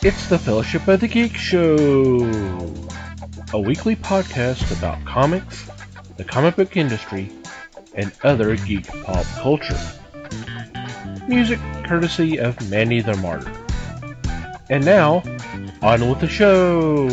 It's the Fellowship of the Geek Show, a weekly podcast about comics, the comic book industry, and other geek pop culture. Music courtesy of Manny the Martyr. And now, on with the show!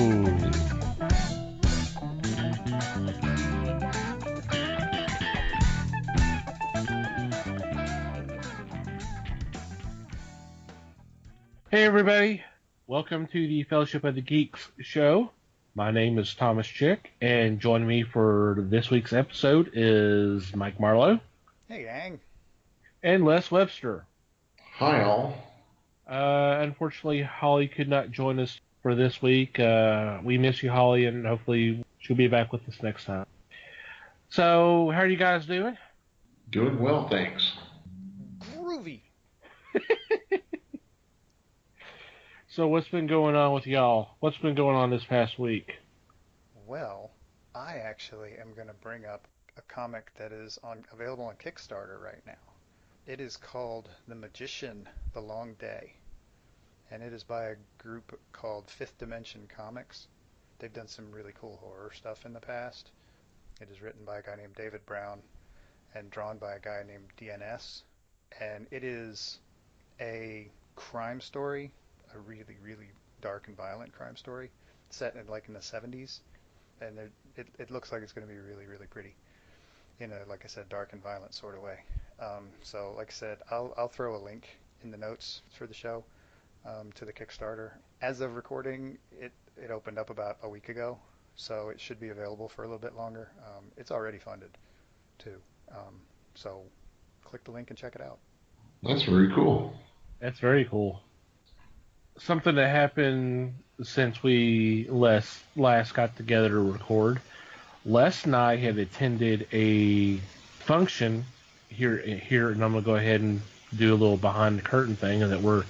Hey everybody! Welcome to the Fellowship of the Geeks show. My name is Thomas Chick, and joining me for this week's episode is Mike Marlowe. Hey, gang. And Les Webster. Hi, all. Unfortunately, Holly could not join us for this week. We miss you, Holly, and hopefully she'll be back with us next time. So, how are you guys doing? Doing well, thanks. Groovy. So, what's been going on with y'all? What's been going on this past week? Well, I actually am going to bring up a comic that is available on Kickstarter right now. It is called The Magician, The Long Day, and it is by a group called Dimension Comics. They've done some really cool horror stuff in the past. It is written by a guy named David Brown and drawn by a guy named DNS, and it is a crime story, a really, really dark and violent crime story set in the 70s, and it looks like it's going to be really, really pretty in a, like I said, dark and violent sort of way. So like I said, I'll throw a link in the notes for the show to the Kickstarter. As of recording, it opened up about a week ago, so it should be available for a little bit longer. It's already funded too, so click the link and check it out. That's very cool. That's very cool. Something that happened since we last got together to record. Les and I had attended a function here, and I'm going to go ahead and do a little behind the curtain thing, and that we're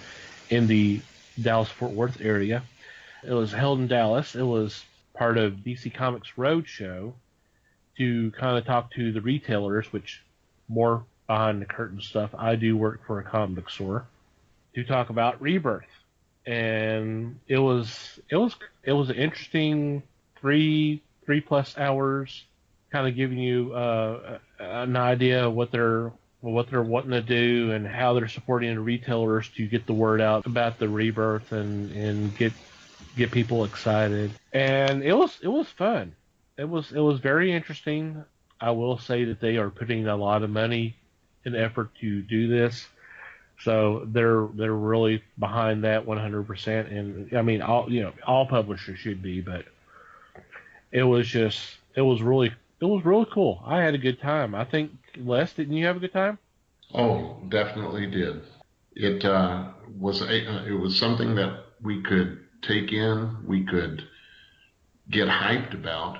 in the Dallas-Fort Worth area. It was held in Dallas. It was part of DC Comics Roadshow to kind of talk to the retailers, which more behind the curtain stuff. I do work for a comic book store, to talk about Rebirth. And it was an interesting three plus hours, kind of giving you an idea of what they're wanting to do and how they're supporting the retailers to get the word out about the Rebirth and get people excited. And it was fun. It was very interesting. I will say that they are putting a lot of money and effort to do this. So they're really behind that 100%, and I mean all publishers should be, but it was really cool. I had a good time. I think Les, didn't you have a good time? Oh, definitely did. It was something that we could take in, we could get hyped about,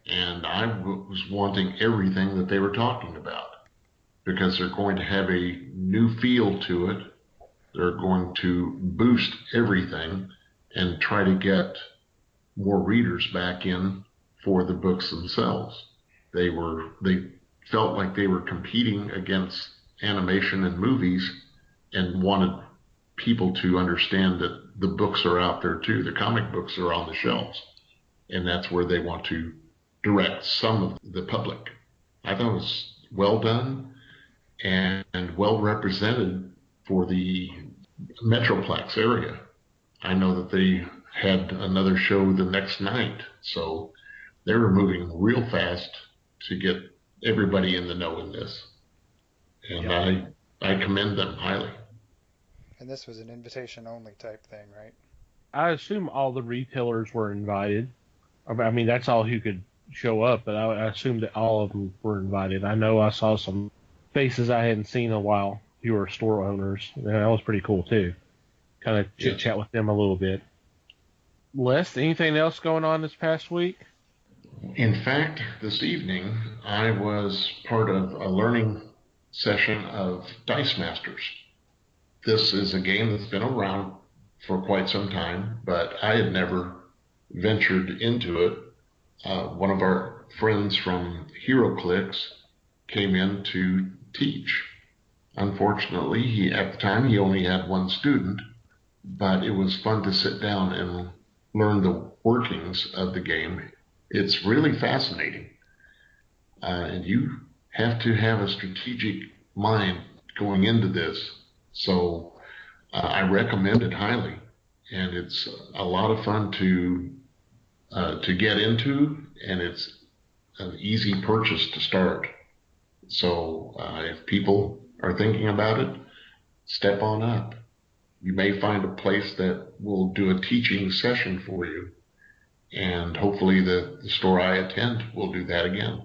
and I was wanting everything that they were talking about. Because they're going to have a new feel to it. They're going to boost everything and try to get more readers back in for the books themselves. They felt like they were competing against animation and movies and wanted people to understand that the books are out there too. The comic books are on the shelves. And that's where they want to direct some of the public. I thought it was well done and well represented for the Metroplex area. I know that they had another show the next night, so they were moving real fast to get everybody in the know in this. And yeah. I commend them highly. And this was an invitation-only type thing, right? I assume all the retailers were invited. I mean, that's all who could show up, but I assume that all of them were invited. I know I saw some faces I hadn't seen in a while who were store owners, and that was pretty cool too. Kind of chit-chat with them a little bit. Les, anything else going on this past week? In fact, this evening I was part of a learning session of Dice Masters. This is a game that's been around for quite some time, but I had never ventured into it. One of our friends from HeroClix came in to teach. Unfortunately, at the time he only had one student, but it was fun to sit down and learn the workings of the game. It's really fascinating. And you have to have a strategic mind going into this. So I recommend it highly. And it's a lot of fun to get into, and it's an easy purchase to start. So if people are thinking about it, step on up. You may find a place that will do a teaching session for you, and hopefully the store I attend will do that again.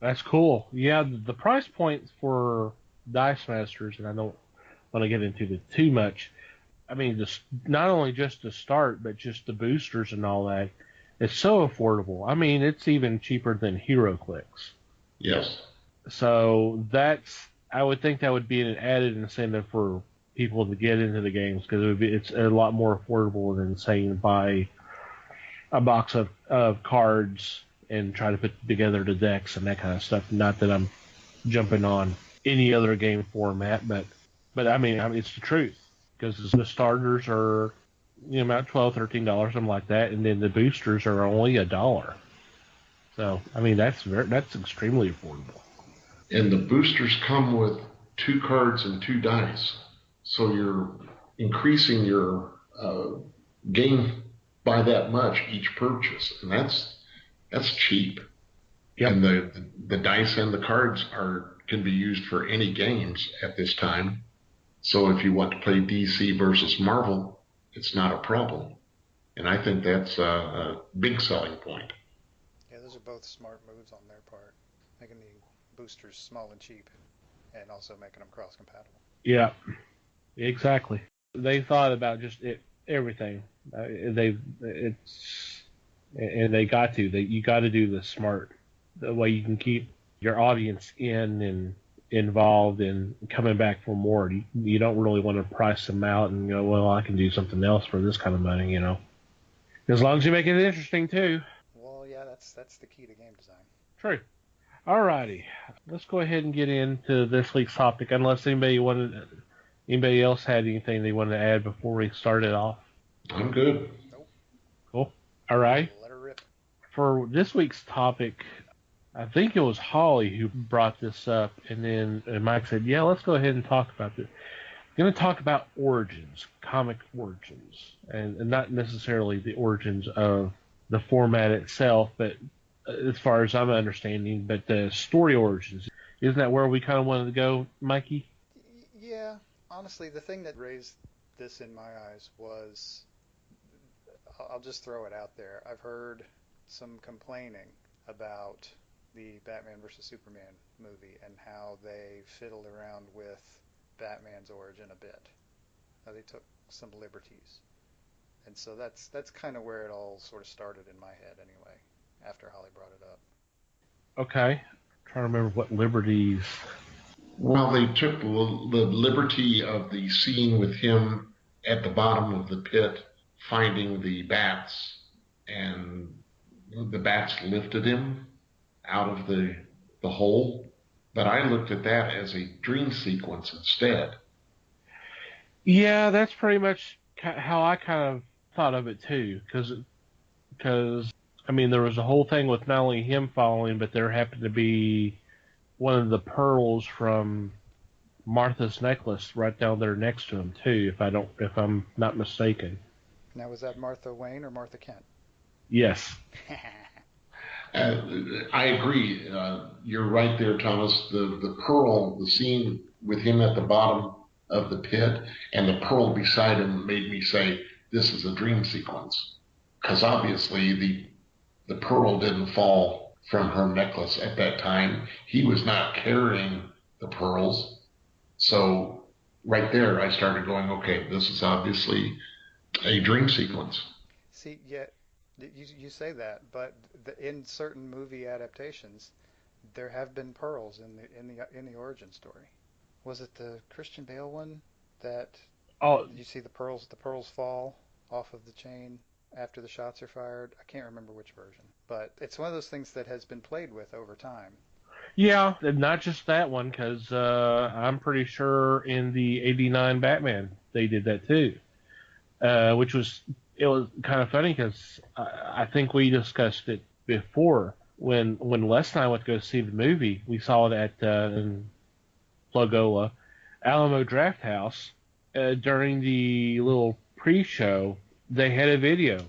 That's cool. Yeah, the price points for Dice Masters, and I don't want to get into it too much. I mean, just not only just to start, but just the boosters and all that. It's so affordable. I mean, it's even cheaper than HeroClix. Yes. So I would think that would be an added incentive for people to get into the games because it's a lot more affordable than saying buy a box of cards and try to put together the decks and that kind of stuff. Not that I'm jumping on any other game format, but I mean it's the truth because the starters are about $12, $13, something like that, and then the boosters are only $1. So I mean that's extremely affordable. And the boosters come with 2 cards and 2 dice, so you're increasing your game by that much each purchase, and that's cheap. Yep. And the dice and the cards can be used for any games at this time. So if you want to play DC versus Marvel, it's not a problem. And I think that's a big selling point. Yeah, those are both smart moves on their part, making the boosters small and cheap, and also making them cross-compatible. Yeah, exactly. They thought about just everything. They got to. You got to do this smart. The way you can keep your audience in and involved and coming back for more. You don't really want to price them out and go, well, I can do something else for this kind of money, As long as you make it interesting too. Well, yeah, that's the key to game design. True. Alrighty, let's go ahead and get into this week's topic. Unless anybody else had anything they wanted to add before we started off. I'm good. Nope. Cool. All right. Let her rip. For this week's topic, I think it was Holly who brought this up, and Mike said, yeah, let's go ahead and talk about this. I'm going to talk about origins, comic origins, and not necessarily the origins of the format itself, but as far as I'm understanding, but the story origins. Isn't that where we kind of wanted to go, Mikey? Yeah, honestly, the thing that raised this in my eyes was, I'll just throw it out there. I've heard some complaining about the Batman vs. Superman movie and how they fiddled around with Batman's origin a bit. How they took some liberties. And so that's kind of where it all sort of started in my head anyway, after Holly brought it up. Okay. I'm trying to remember what liberties. Well, they took the liberty of the scene with him at the bottom of the pit finding the bats, and the bats lifted him out of the hole. But I looked at that as a dream sequence instead. Yeah, that's pretty much how I kind of thought of it too, because I mean there was a whole thing with not only him falling, but there happened to be one of the pearls from Martha's necklace right down there next to him too, if I'm not mistaken. Now, was that Martha Wayne or Martha Kent? Yes. I agree. You're right there, Thomas. The pearl, the scene with him at the bottom of the pit and the pearl beside him made me say, this is a dream sequence. Because obviously the pearl didn't fall from her necklace at that time. He was not carrying the pearls. So right there, I started going, okay, this is obviously a dream sequence. See, yeah, you say that, but in certain movie adaptations, there have been pearls in the origin story. Was it the Christian Bale one that you see the pearls fall off of the chain after the shots are fired? I can't remember which version, but it's one of those things that has been played with over time. Yeah, not just that one, because I'm pretty sure in the '89 Batman they did that too. which was kind of funny because I think we discussed it before when Les and I went to go see the movie. We saw it at in Lagola Alamo Draft House. During the little pre-show, they had a video,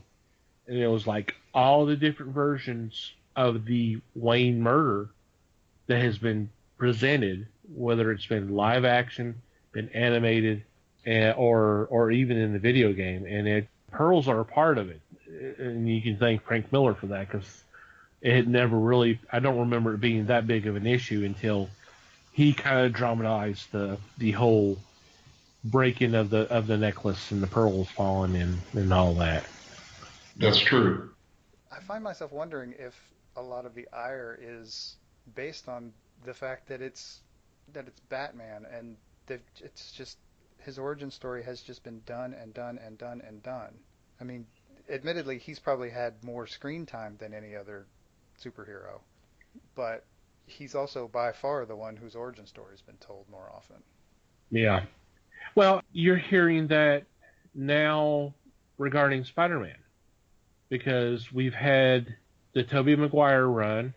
and it was like all the different versions of the Wayne murder that has been presented, whether it's been live action, been animated, or even in the video game. And pearls are a part of it, and you can thank Frank Miller for that because it had never really. I don't remember it being that big of an issue until he kind of dramatized the whole breaking of the necklace and the pearls falling and all that. That's true. I find myself wondering if a lot of the ire is based on the fact that it's Batman and it's just his origin story has just been done and done and done and done. I mean, admittedly, he's probably had more screen time than any other superhero, but he's also by far the one whose origin story has been told more often. Yeah. Well, you're hearing that now regarding Spider-Man because we've had the Tobey Maguire run,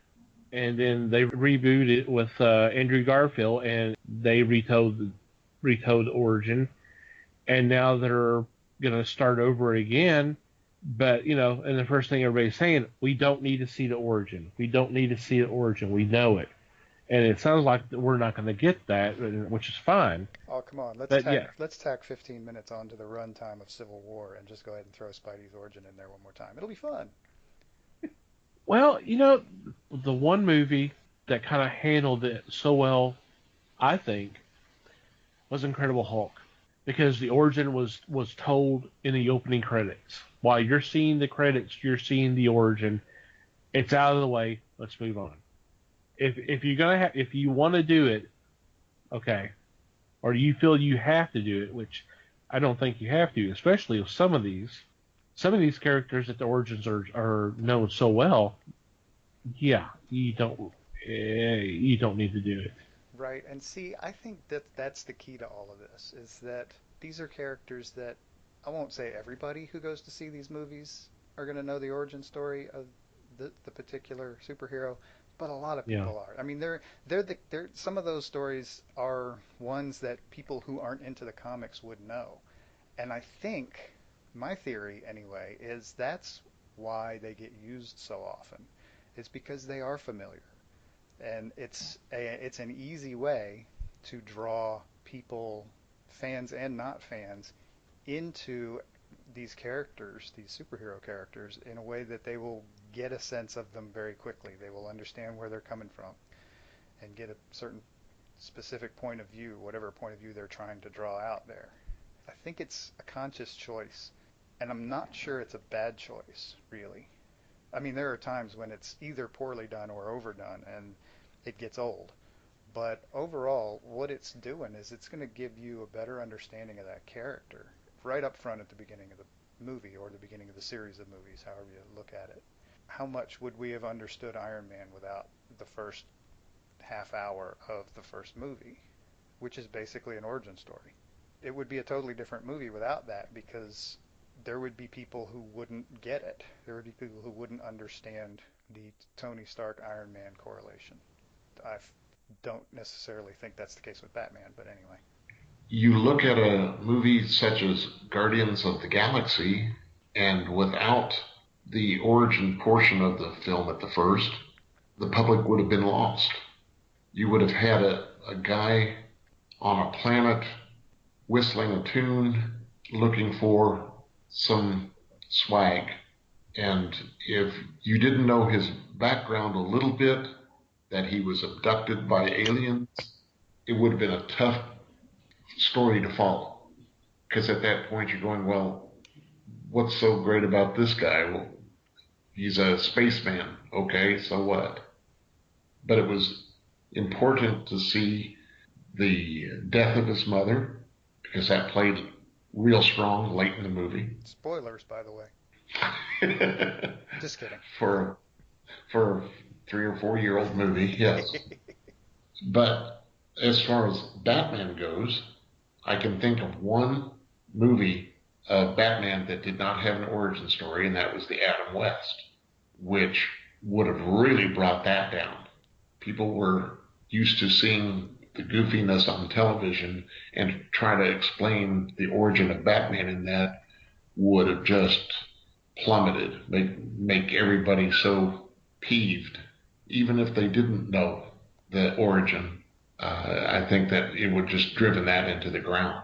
and then they rebooted it with Andrew Garfield, and they retold the origin, and now they're going to start over again. But, and the first thing everybody's saying, we don't need to see the origin. We don't need to see the origin. We know it. And it sounds like we're not going to get that, which is fine. Oh, come on. Let's tack 15 minutes onto the runtime of Civil War and just go ahead and throw Spidey's origin in there one more time. It'll be fun. Well, the one movie that kind of handled it so well, I think, was Incredible Hulk. Because the origin was told in the opening credits. While you're seeing the credits, you're seeing the origin. It's out of the way. Let's move on. If you want to do it, okay, or you feel you have to do it, which I don't think you have to, especially with some of these characters that the origins are known so well. Yeah, you don't need to do it. Right, and see, I think that's the key to all of this, is that these are characters that I won't say everybody who goes to see these movies are going to know the origin story of the particular superhero, but a lot of people are. I mean, they're some of those stories are ones that people who aren't into the comics would know. And I think my theory anyway is that's why they get used so often. It's because they are familiar. And it's an easy way to draw people, fans and not fans, into these characters, these superhero characters, in a way that they will get a sense of them very quickly. They will understand where they're coming from and get a certain specific point of view, whatever point of view they're trying to draw out there. I think it's a conscious choice, and I'm not sure it's a bad choice, really. I mean, there are times when it's either poorly done or overdone, and it gets old. But overall, what it's doing is it's going to give you a better understanding of that character right up front at the beginning of the movie or the beginning of the series of movies, however you look at it. How much would we have understood Iron Man without the first half hour of the first movie, which is basically an origin story? It would be a totally different movie without that because there would be people who wouldn't get it. There would be people who wouldn't understand the Tony Stark Iron Man correlation. I don't necessarily think that's the case with Batman, but anyway. You look at a movie such as Guardians of the Galaxy, and without the origin portion of the film at the first, the public would have been lost. You would have had a guy on a planet whistling a tune, looking for some swag. And if you didn't know his background a little bit, that he was abducted by aliens, it would have been a tough story to follow. Because at that point you're going, well, what's so great about this guy? Well, he's a spaceman. Okay, so what? But it was important to see the death of his mother, because that played real strong late in the movie. Spoilers, by the way. Just kidding. For a 3 or 4 year old movie, yes. But as far as Batman goes, I can think of one movie of Batman that did not have an origin story, and that was the Adam West, which would have really brought that down. People were used to seeing the goofiness on television, and try to explain the origin of Batman in that would have just plummeted, make everybody so peeved, even if they didn't know the origin. I think that it would just driven that into the ground.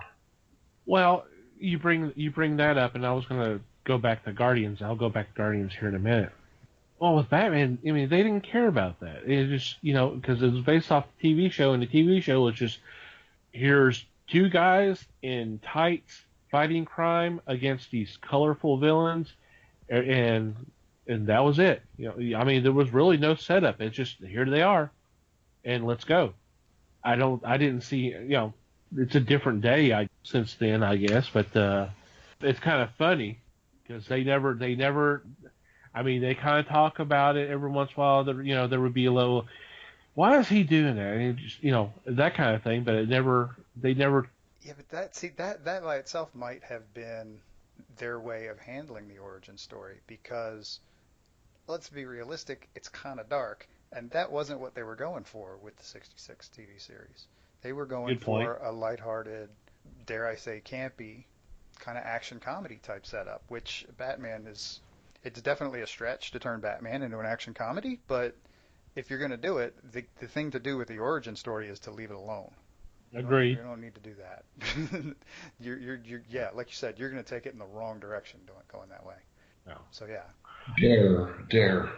Well, you bring that up, and I was going to go back to Guardians. I'll go back to Guardians here in a minute. Well, with Batman, I mean, they didn't care about that. It just, because it was based off the TV show, and the TV show was just, here's two guys in tights fighting crime against these colorful villains, and that was it. I mean, there was really no setup. It's just, here they are, and let's go. I didn't see, it's a different day since then, I guess, but it's kind of funny because they never. I mean, they kind of talk about it every once in a while. There would be a little, why is he doing that? And just, that kind of thing. But they never. Yeah, but that by itself might have been their way of handling the origin story, because let's be realistic, it's kind of dark, and that wasn't what they were going for with the 66 TV series. They were going for a lighthearted, dare I say, campy kind of action comedy type setup, which Batman is. It's definitely a stretch to turn Batman into an action comedy, but if you're going to do it, the thing to do with the origin story is to leave it alone. Agreed. You don't need to do that. Yeah, like you said, you're going to take it in the wrong direction going that way. No. So yeah. Dare.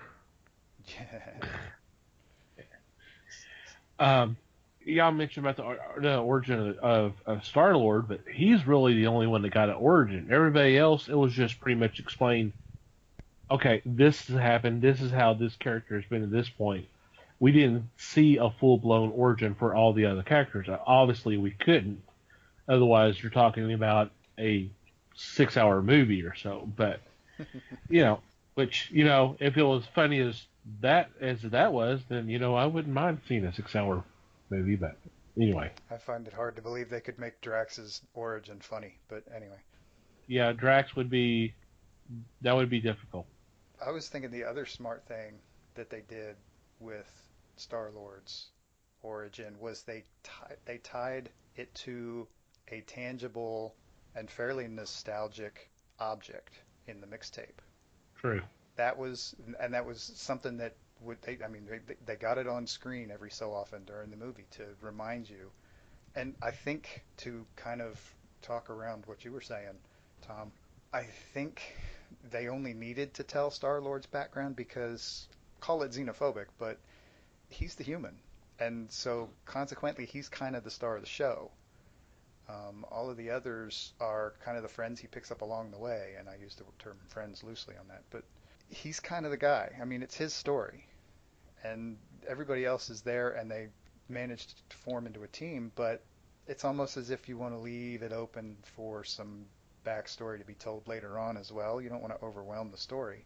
Y'all mentioned about the origin of Star-Lord, but he's really the only one that got an origin. Everybody else, it was just pretty much explained, okay, this has happened, this is how this character has been at this point. We didn't see a full-blown origin for all the other characters. Obviously, we couldn't. Otherwise, you're talking about a 6-hour movie or so. But, which, if it was funny as that was, then, I wouldn't mind seeing a 6-hour movie. But anyway. I find it hard to believe they could make Drax's origin funny. But anyway. Yeah, Drax would be difficult. I was thinking the other smart thing that they did with Star-Lord's origin was they tied it to a tangible and fairly nostalgic object in the mixtape. True. That was something that they got it on screen every so often during the movie to remind you. And I think, to kind of talk around what you were saying, Tom, I think they only needed to tell Star-Lord's background because, call it xenophobic, but he's the human. And so, consequently, he's kind of the star of the show. All of the others are kind of the friends he picks up along the way, and I use the term friends loosely on that. But he's kind of the guy. I mean, it's his story. And everybody else is there, and they managed to form into a team, but it's almost as if you want to leave it open for some backstory to be told later on as well. You don't want to overwhelm the story.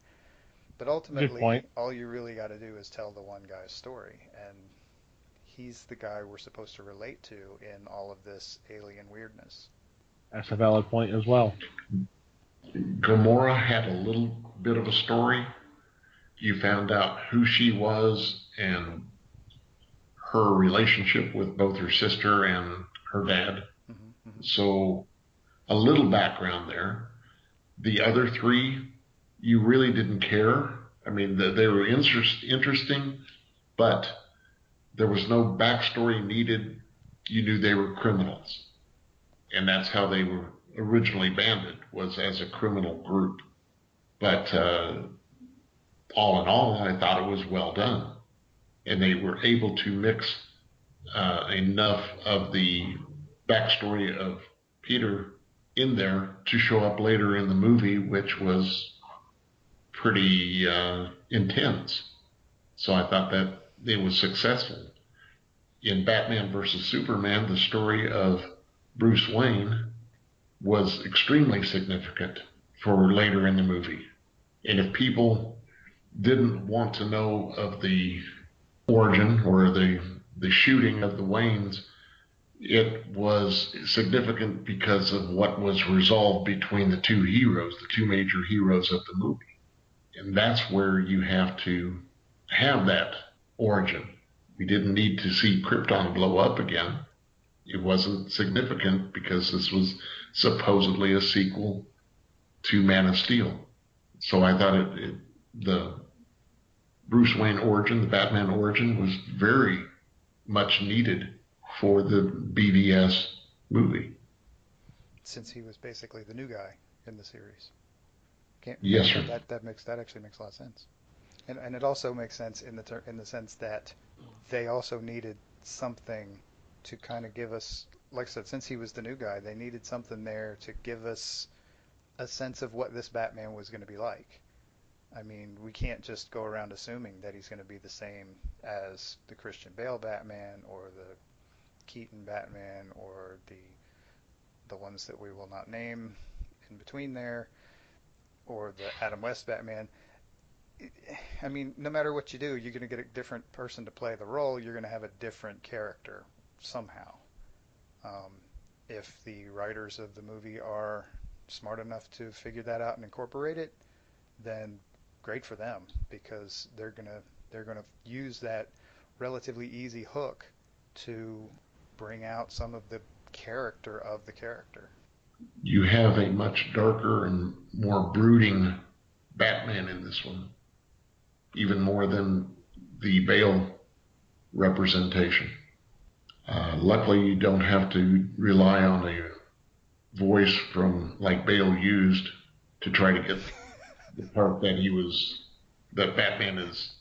But ultimately, all you really got to do is tell the one guy's story. And he's the guy we're supposed to relate to in all of this alien weirdness. That's a valid point as well. Gamora had a little bit of a story. You found out who she was and her relationship with both her sister and her dad. Mm-hmm. So a little background there. The other three, you really didn't care. I mean, they were interesting, but there was no backstory needed. You knew they were criminals. And that's how they were originally banded, was as a criminal group. But all in all, I thought it was well done. And they were able to mix enough of the backstory of Peter in there to show up later in the movie, which was pretty intense. So I thought that it was successful. In Batman versus Superman, the story of Bruce Wayne was extremely significant for later in the movie. And if people didn't want to know of the origin or the shooting of the Waynes, It was significant because of what was resolved between the two heroes, the two major heroes of the movie. And that's where you have to have that origin. We didn't need to see Krypton blow up again. It wasn't significant because this was supposedly a sequel to Man of Steel. So I thought the Bruce Wayne origin, the Batman origin, was very much needed for the BVS movie. Since he was basically the new guy in the series. Yes, sir. That actually makes a lot of sense. And it also makes sense in the sense that they also needed something to kind of give us, like I said, since he was the new guy, they needed something there to give us a sense of what this Batman was going to be like. I mean, we can't just go around assuming that he's going to be the same as the Christian Bale Batman or the Keaton Batman or the ones that we will not name in between there, or the Adam West Batman. I mean, no matter what you do, you're going to get a different person to play the role. You're going to have a different character somehow. Um, if the writers of the movie are smart enough to figure that out and incorporate it, then great for them, because they're gonna use that relatively easy hook to bring out some of the character of the character. You have a much darker and more brooding Batman in this one, even more than the Bale representation. Luckily, you don't have to rely on a voice from like Bale used to try to get the part that Batman is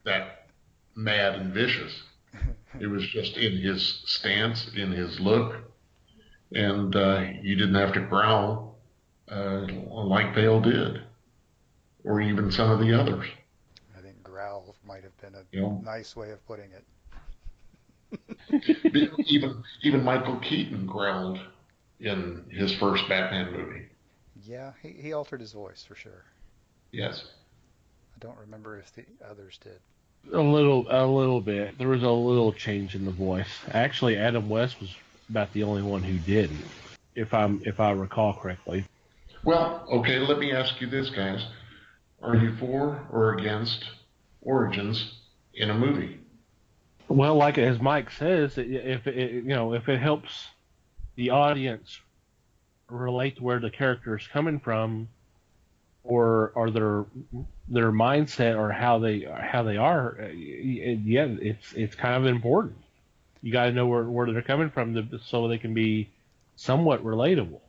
that mad and vicious. It was just in his stance, in his look, and you didn't have to growl like Bale did, or even some of the others. I think growl might have been a You know, nice way of putting it. even Michael Keaton growled in his first Batman movie. Yeah, he altered his voice for sure. Yes. I don't remember if the others did. A little bit. There was a little change in the voice. Actually, Adam West was about the only one who didn't, if I recall correctly. Well, okay, let me ask you this, guys. Are you for or against origins in a movie? Well, like as Mike says, if it helps the audience relate to where the character is coming from, or their mindset, or how they are, yeah, it's kind of important. You got to know where they're coming from so they can be somewhat relatable.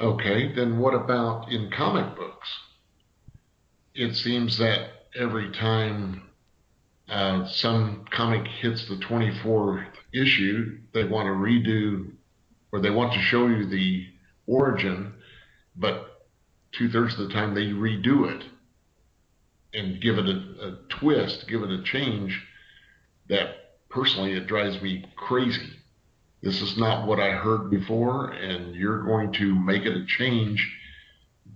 Okay, then what about in comic books? It seems that every time some comic hits the 24th issue, they want to redo, or they want to show you the origin, but two-thirds of the time they redo it and give it a twist, give it a change that personally it drives me crazy. This is not what I heard before, and you're going to make it a change,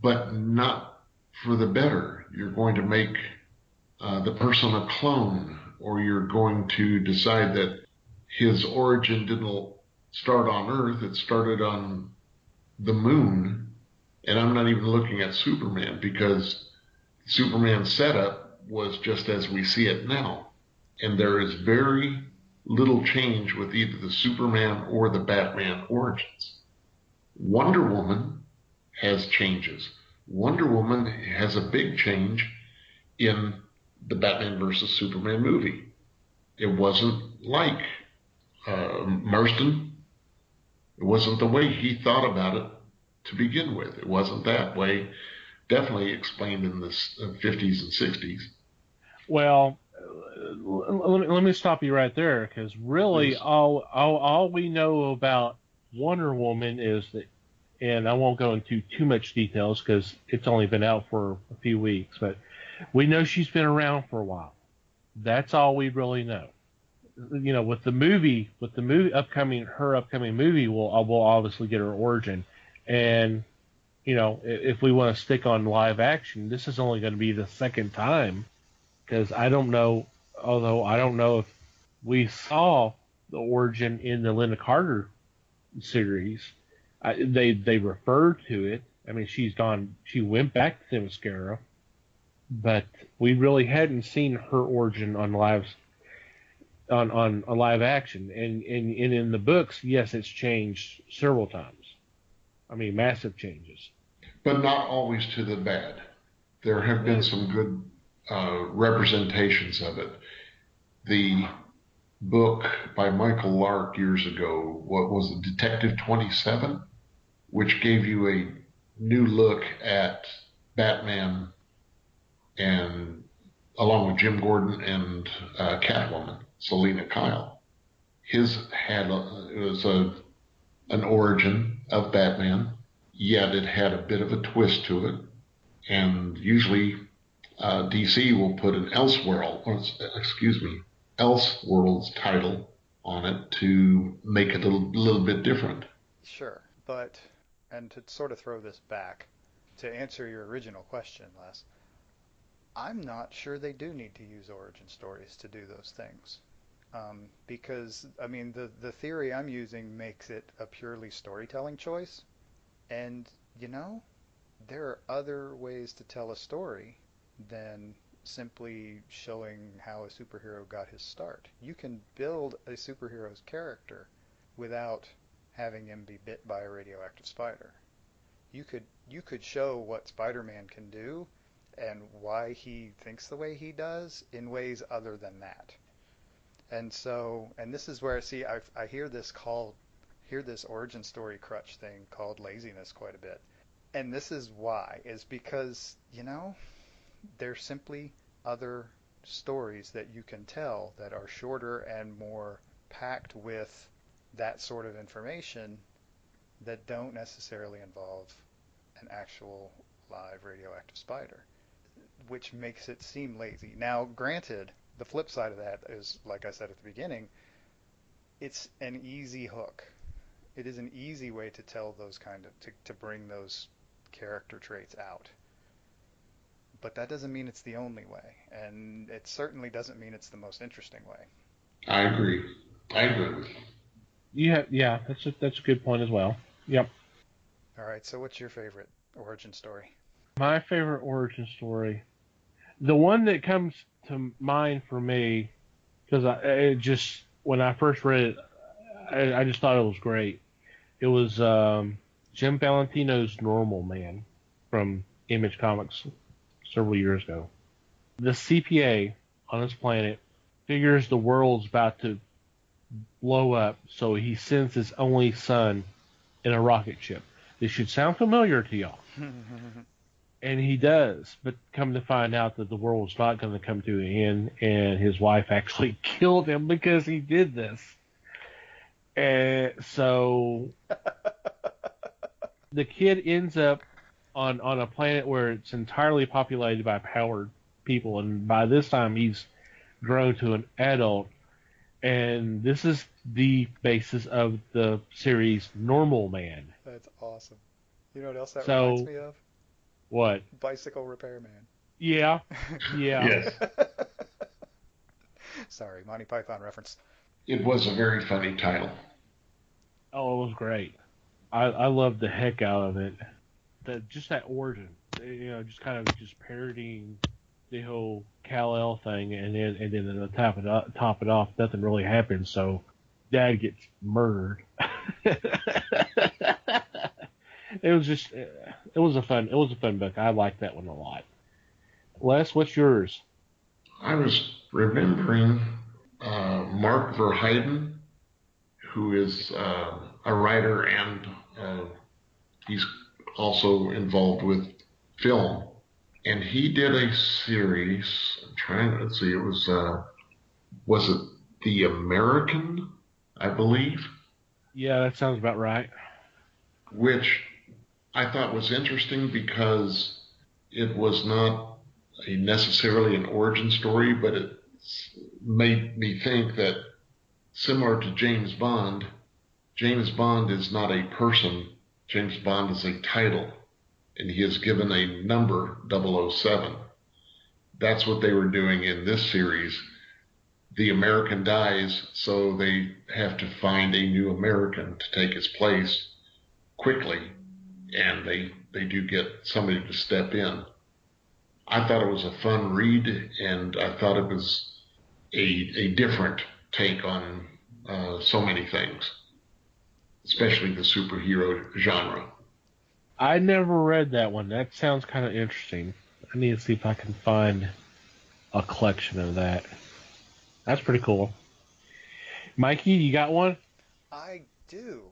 but not for the better. You're going to make the person a clone, or you're going to decide that his origin didn't start on Earth, it started on the moon. And I'm not even looking at Superman, because Superman's setup was just as we see it now. And there is very little change with either the Superman or the Batman origins. Wonder Woman has changes. Wonder Woman has a big change in the Batman versus Superman movie. It wasn't like Marston. It wasn't the way he thought about it to begin with. It wasn't that way. Definitely explained in the 50s and 60s. Well, let me stop you right there, because really Please. all we know about Wonder Woman is that, and I won't go into too much details because it's only been out for a few weeks, but we know she's been around for a while. That's all we really know. With the movie, her upcoming movie, we'll obviously get her origin, and if we want to stick on live action, this is only going to be the second time, because I don't know, although I don't know if we saw the origin in the Linda Carter series. They referred to it. I mean, she went back to Themyscira, but we really hadn't seen her origin on live action. And in the books, yes, it's changed several times. I mean, massive changes. But not always to the bad. There have been some good representations of it. The book by Michael Lark years ago, what was it, Detective 27, which gave you a new look at Batman, and along with Jim Gordon and Catwoman, Selina Kyle. His had an origin of Batman, yet it had a bit of a twist to it, and usually DC will put an Elseworlds title on it to make it a little bit different. Sure, but, and to sort of throw this back, to answer your original question, Les, I'm not sure they do need to use origin stories to do those things. Because, I mean, the theory I'm using makes it a purely storytelling choice. And, you know, there are other ways to tell a story than simply showing how a superhero got his start. You can build a superhero's character without having him be bit by a radioactive spider. You could show what Spider-Man can do and why he thinks the way he does in ways other than that. And so, and this is where, see, I hear this origin story crutch thing called laziness quite a bit. And this is why, is because, you know, there's simply other stories that you can tell that are shorter and more packed with that sort of information that don't necessarily involve an actual live radioactive spider, which makes it seem lazy. Now, granted, the flip side of that is, like I said at the beginning, it's an easy hook. It is an easy way to tell those to bring those character traits out. But that doesn't mean it's the only way, and it certainly doesn't mean it's the most interesting way. I agree with you. Yeah, that's a good point as well. Yep. All right, so what's your favorite origin story? My favorite origin story, the one that comes to mind for me, because when I first read it, I just thought it was great. It was Jim Valentino's Normal Man from Image Comics several years ago. The CPA on this planet figures the world's about to blow up, so he sends his only son in a rocket ship. This should sound familiar to y'all. And he does, but come to find out that the world's not going to come to an end, and his wife actually killed him because he did this. And so the kid ends up on a planet where it's entirely populated by powered people, and by this time he's grown to an adult. And this is the basis of the series Normal Man. That's awesome. You know what else that reminds me of? What? Bicycle Repairman. Yeah. Yes. Sorry, Monty Python reference. It was a very funny title. Oh, it was great. I loved the heck out of it. Just that origin, just kind of just parodying the whole Kal-El thing, and then to top it off, nothing really happens. So Dad gets murdered. It was a fun book. I liked that one a lot. Les, what's yours? I was remembering Mark Verheiden, who is a writer, and he's also involved with film. And he did a series, let's see, it was it The American, I believe? Yeah, that sounds about right. Which I thought was interesting because it was not necessarily an origin story, but it made me think that similar to James Bond is not a person. James Bond is a title, and he is given a number, 007. That's what they were doing in this series. the American dies, so they have to find a new American to take his place quickly, and they do get somebody to step in. I thought it was a fun read, and I thought it was a different take on so many things, especially the superhero genre. I never read that one. That sounds kind of interesting. I need to see if I can find a collection of that. That's pretty cool. Mikey, you got one? I do.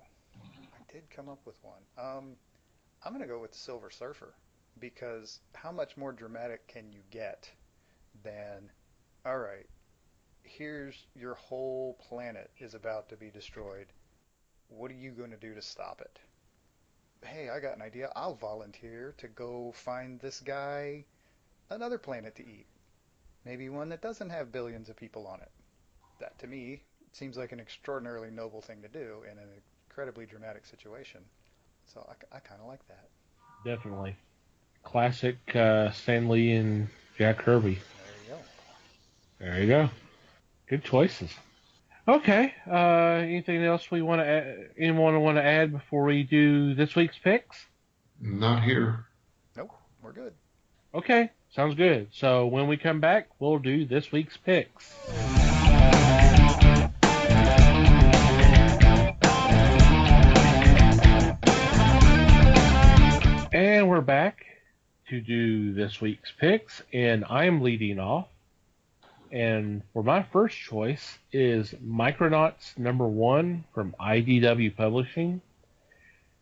I did come up with one. I'm going to go with Silver Surfer because how much more dramatic can you get than, all right, here's your whole planet is about to be destroyed. What are you going to do to stop it? Hey, I got an idea. I'll volunteer to go find this guy another planet to eat. Maybe one that doesn't have billions of people on it. That, to me, seems like an extraordinarily noble thing to do in an incredibly dramatic situation. So I kind of like that. Definitely. Classic Stan Lee and Jack Kirby. There you go. There you go. Good choices. Okay. Anything else we want to anyone want to add before we do this week's picks? Not here. Nope, we're good. Okay. Sounds good. So when we come back, we'll do this week's picks. And we're back to do this week's picks, and I'm leading off. And for my first choice is Micronauts #1 from IDW Publishing,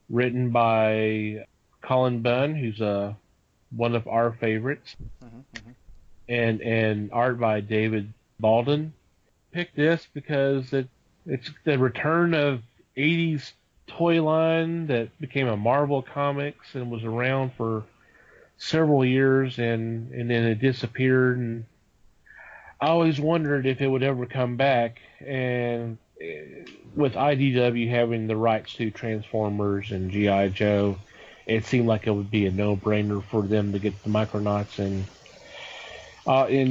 written by Colin Bunn, who's one of our favorites, and art by David Baldwin. Picked this because it's the return of 80s toy line that became a Marvel Comics and was around for several years, and then it disappeared, and I always wondered if it would ever come back. And with IDW having the rights to Transformers and G.I. Joe, it seemed like it would be a no-brainer for them to get the Micronauts, and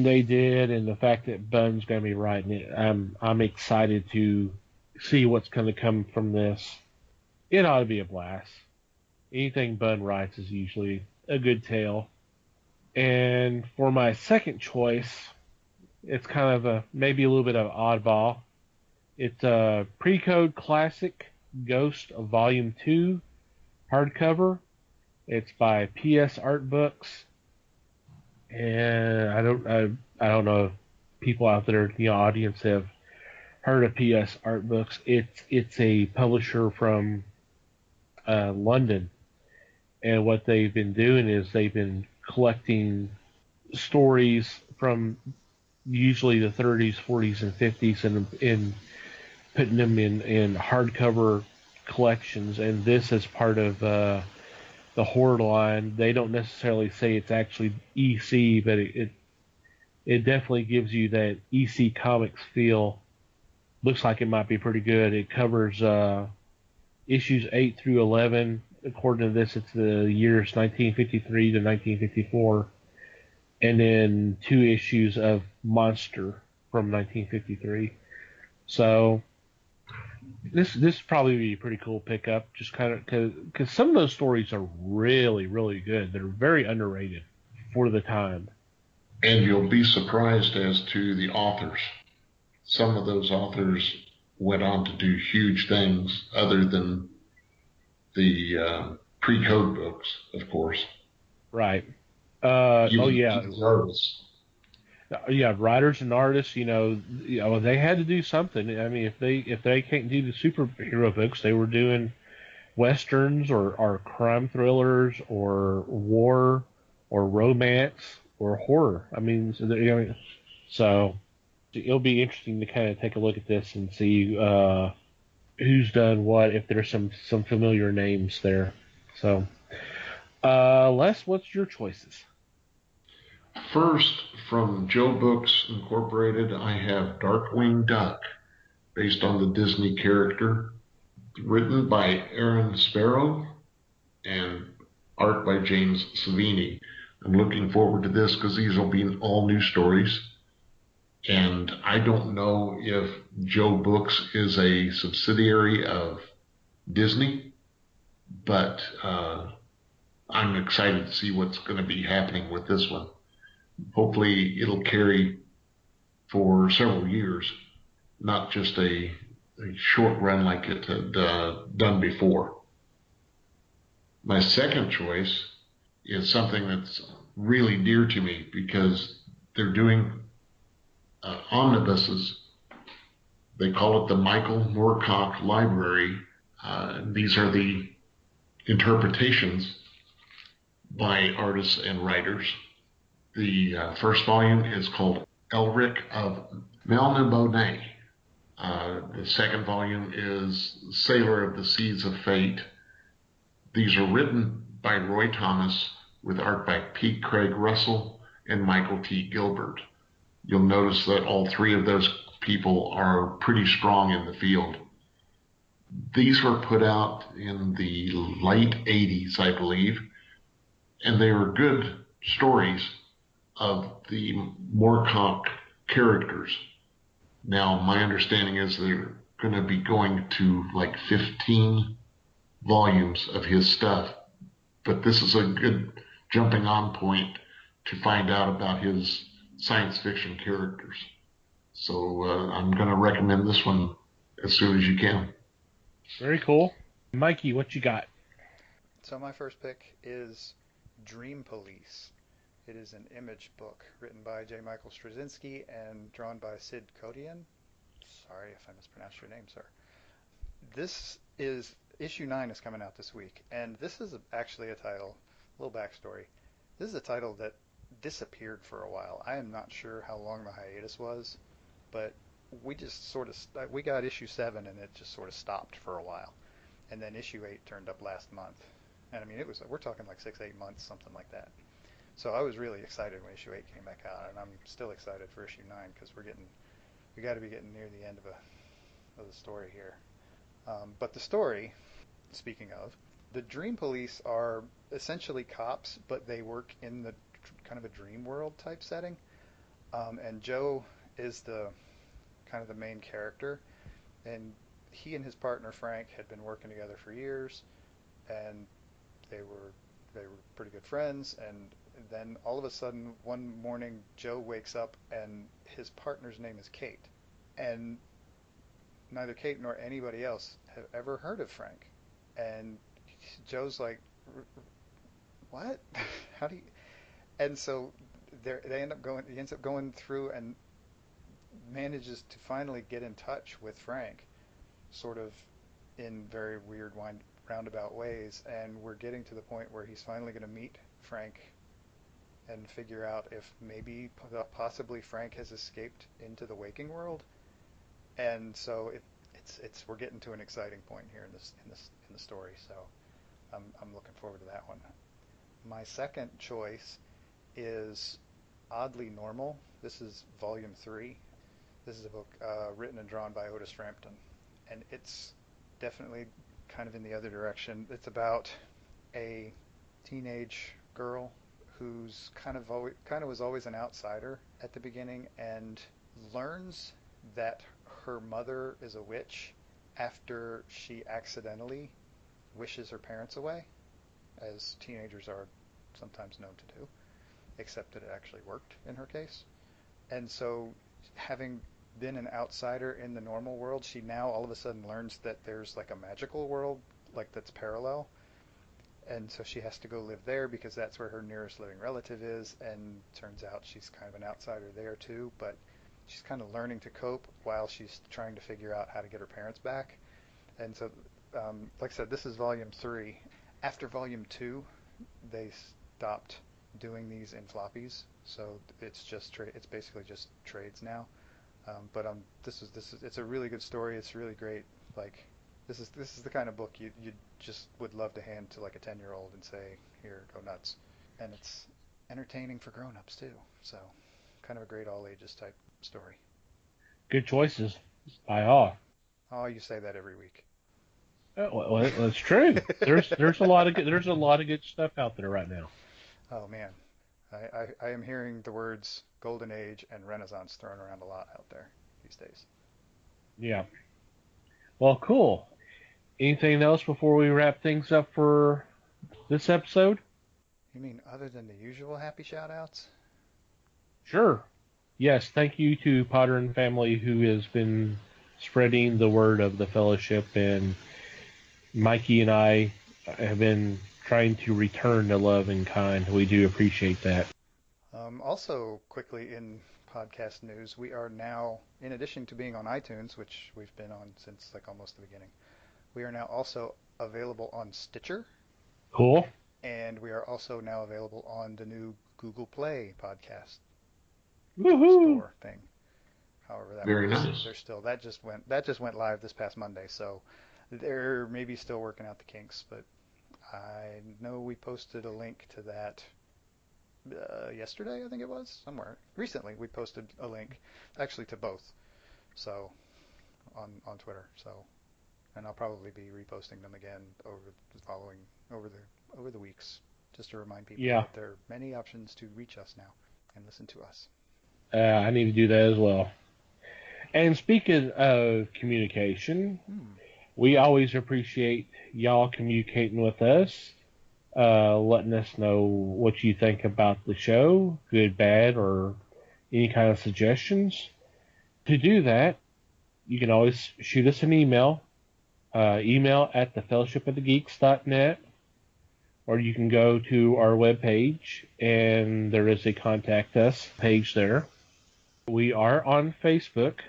they did. And the fact that Bunn's going to be writing it, I'm excited to see what's going to come from this. It ought to be a blast. Anything Bunn writes is usually a good tale. And for my second choice, it's kind of maybe a little bit of oddball. It's a Pre-Code Classic Ghost of Volume 2 hardcover. It's by PS Art Books. And I don't know if people out there in the audience have heard of PS Art Books. It's a publisher from London, and what they've been doing is they've been collecting stories from usually the 30s, 40s, and 50s, and putting them in hardcover collections. And this is part of the horror line. They don't necessarily say it's actually EC, but it definitely gives you that EC Comics feel. Looks like it might be pretty good. It covers issues 8 through 11. According to this, it's the years 1953 to 1954. And then 2 issues of Monster from 1953. So this probably be a pretty cool pickup, just kind of because some of those stories are really, really good. They're very underrated for the time. And you'll be surprised as to the authors. Some of those authors went on to do huge things other than the pre-code books, of course. Right. Yeah. Yeah, writers and artists, they had to do something. I mean, if they can't do the superhero books, they were doing westerns or crime thrillers or war or romance or horror. I mean, so it'll be interesting to kind of take a look at this and see who's done what, if there's some familiar names there. So, Les, what's your choices? First, from Joe Books Incorporated, I have Darkwing Duck, based on the Disney character, written by Aaron Sparrow and art by James Savini. I'm looking forward to this because these will be all new stories. And I don't know if Joe Books is a subsidiary of Disney, but I'm excited to see what's going to be happening with this one. Hopefully, it'll carry for several years, not just a short run like it had done before. My second choice is something that's really dear to me because they're doing omnibuses. They call it the Michael Moorcock Library. These are the interpretations by artists and writers. The first volume is called Elric of Melniboné. The second volume is Sailor of the Seas of Fate. These are written by Roy Thomas with art by Pete Craig Russell and Michael T. Gilbert. You'll notice that all three of those people are pretty strong in the field. These were put out in the late 80s, I believe, and they were good stories of the Moorcock characters. Now, my understanding is they're going to be going to like 15 volumes of his stuff, but this is a good jumping on point to find out about his science fiction characters. So I'm going to recommend this one as soon as you can. Very cool. Mikey, what you got? So my first pick is Dream Police. It is an Image book written by J. Michael Straczynski and drawn by Sid Kodian. Sorry if I mispronounced your name, sir. This is issue 9 is coming out this week, and this is actually a title, a little backstory. This is a title that disappeared for a while. I am not sure how long the hiatus was, but we just sort of we got issue 7 and it just sort of stopped for a while, and then issue 8 turned up last month, and I mean we're talking like 6-8 months, something like that. So I was really excited when issue 8 came back out, and I'm still excited for issue 9 because we got to be getting near the end of the story here. But the story, speaking of, the Dream Police are essentially cops, but they work in the kind of a dream world type setting. And Joe is the kind of the main character, and he and his partner Frank had been working together for years, and they were pretty good friends. And then all of a sudden, one morning, Joe wakes up, and his partner's name is Kate, and neither Kate nor anybody else have ever heard of Frank. And Joe's like, "What? How do you?" And so they end up going. He ends up going through and manages to finally get in touch with Frank, sort of in very weird roundabout ways. And we're getting to the point where he's finally going to meet Frank and figure out if maybe possibly Frank has escaped into the waking world. And so it's we're getting to an exciting point here in the story. So I'm looking forward to that one. My second choice is Oddly Normal. This is volume 3. This is a book written and drawn by Otis Frampton, and it's definitely kind of in the other direction. It's about a teenage girl who's kind of was always an outsider at the beginning, and learns that her mother is a witch after she accidentally wishes her parents away, as teenagers are sometimes known to do, except that it actually worked in her case. And so, having been an outsider in the normal world, she now all of a sudden learns that there's like a magical world, like that's parallel. And so she has to go live there because that's where her nearest living relative is. And turns out she's kind of an outsider there too, but she's kind of learning to cope while she's trying to figure out how to get her parents back. And so, like I said, this is volume 3. After volume 2, they stopped doing these in floppies, so it's just it's basically just trades now. But this is it's a really good story. It's really great. Like this is the kind of book you just would love to hand to like a 10-year-old and say, here, go nuts. And it's entertaining for grown-ups too. So kind of a great all ages type story. Good choices by all. Oh, you say that every week. Well, that's true. There's a lot of good stuff out there right now. Oh man, I am hearing the words Golden Age and Renaissance thrown around a lot out there these days. Yeah. Well, cool. Anything else before we wrap things up for this episode? You mean other than the usual happy shout-outs? Sure. Yes, thank you to Potter and family who has been spreading the word of the fellowship, and Mikey and I have been trying to return the love and kind. We do appreciate that. Also, quickly in podcast news, we are now, in addition to being on iTunes, which we've been on since like almost the beginning, we are now also available on Stitcher, Cool. and we are also now available on the new Google Play podcast Woohoo! store thing. However that Very works. nice. They're still that just went live this past Monday, so they're maybe still working out the kinks, but I know we posted a link to that yesterday, I think it was, somewhere. Recently we posted a link actually to both. So on Twitter. So, and I'll probably be reposting them again over the weeks, just to remind people that there are many options to reach us now and listen to us. I need to do that as well. And speaking of communication, we always appreciate y'all communicating with us, letting us know what you think about the show, good, bad, or any kind of suggestions. To do that, you can always shoot us an email, email at thefellowshipofthegeeks.net, or you can go to our webpage, and there is a Contact Us page there. We are on Facebook,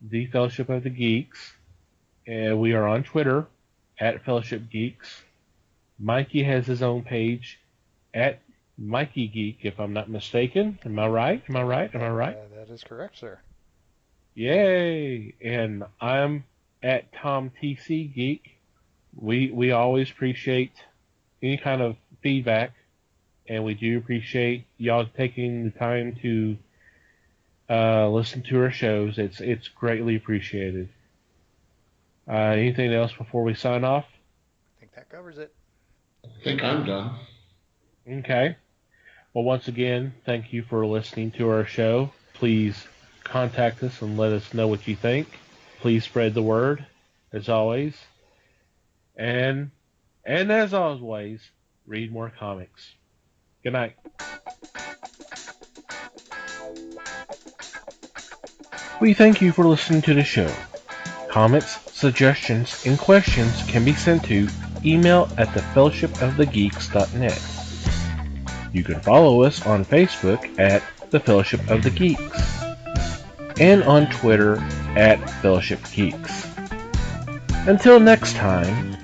The Fellowship of the Geeks, and we are on Twitter, at Fellowship Geeks. Mikey has his own page, at Mikey Geek, if I'm not mistaken. Am I right? Am I right? That is correct, sir. Yay! And I'm at Tom TC Geek. We always appreciate any kind of feedback, and we do appreciate y'all taking the time to listen to our shows. It's greatly appreciated. Anything else before we sign off? I think that covers it. I think I'm done. Okay. Well, once again, thank you for listening to our show. Please contact us and let us know what you think. Please spread the word, as always. And as always, read more comics. Good night. We thank you for listening to the show. Comments, suggestions, and questions can be sent to email at thefellowshipofthegeeks.net. You can follow us on Facebook at The Fellowship of the Geeks and on Twitter at Fellowship Geeks. Until next time,